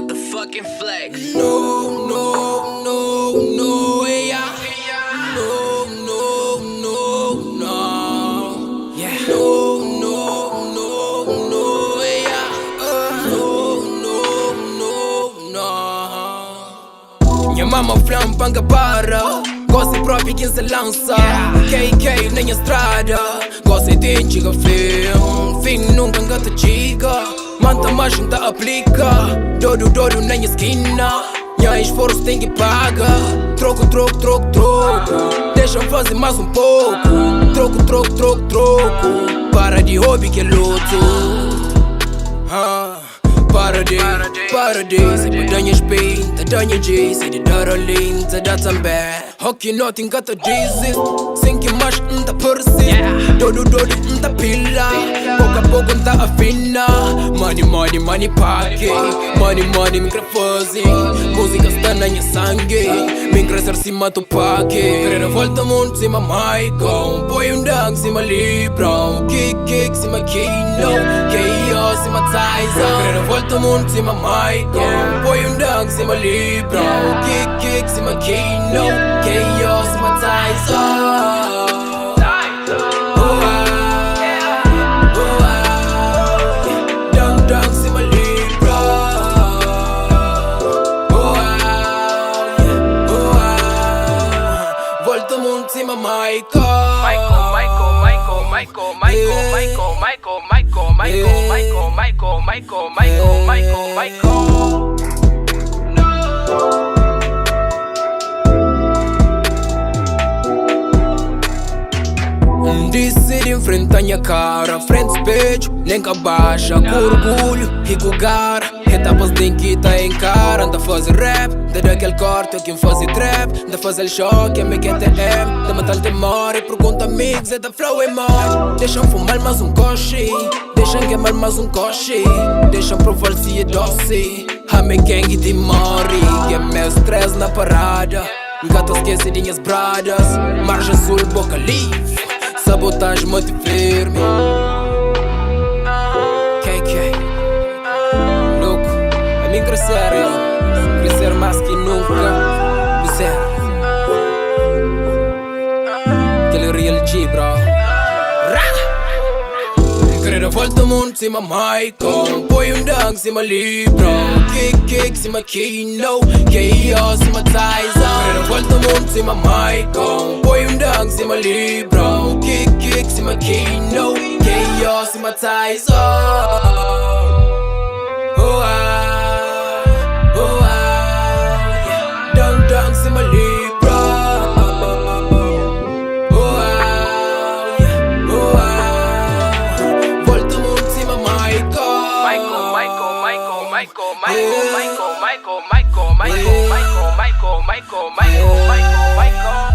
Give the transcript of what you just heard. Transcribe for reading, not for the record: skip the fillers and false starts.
motherfucking flex. No, no, no, no, yeah. No, no, no, no. Yeah. No, no, no, no, yeah. No, no, no, no. Minha mama flampanga para. Gosto próprio quem se lança. KK nem estrada. Gosto de antiga fim nunca engata chica. Manta mais não tá aplica. Dodo nem esquina. Minha esforço tem que pagar. Troco. Deixa-me fazer mais um pouco. Troco. Para de hobby que é luto. Para de se badanhas bem, te danha G, se de darling, te dá também. Hockey not engata desist, sem que mais tá persist. Dodo tá pila, pouco a pouco tá afina. Money pague, money microfone. Música está na minha sangue, me crescer cima do pague. Querer volta mundo cima Michael, põe dang cima Libra, kick cima Kino, KO cima Tyson. Querer volta mundo cima Michael, põe dang cima Libra, kick cima Kino, KO cima Tyson. Michael. Decide enfrentar minha cara, frente espelho, nem que abaixa, com orgulho e com gara. Etapas tem que tá em cara, anda fazer rap, daquele corte quem fazer trap, anda fazer choque, é make TM, da matar temor e pergunta amigos, é da flow e mais. Deixam fumar mais um coche, deixam queimar mais um coche, deixam provar se é doce. A me gang de mori, que é meu stress na parada. Gata esquece de minhas bradas, margem sul, boca livre. Sabotagem muito firme. KK louco, a mim crescer mais que nunca. Zero. Aquele real G, bro. Querer a volta mundo cima Michael, põe dang cima Libra, kick cima Kino, KO cima Tyson. Querer a volta mundo cima Michael, põe dang cima Libra, kick cima Kino, KO cima Tyson. Dang cima Libra. Michael.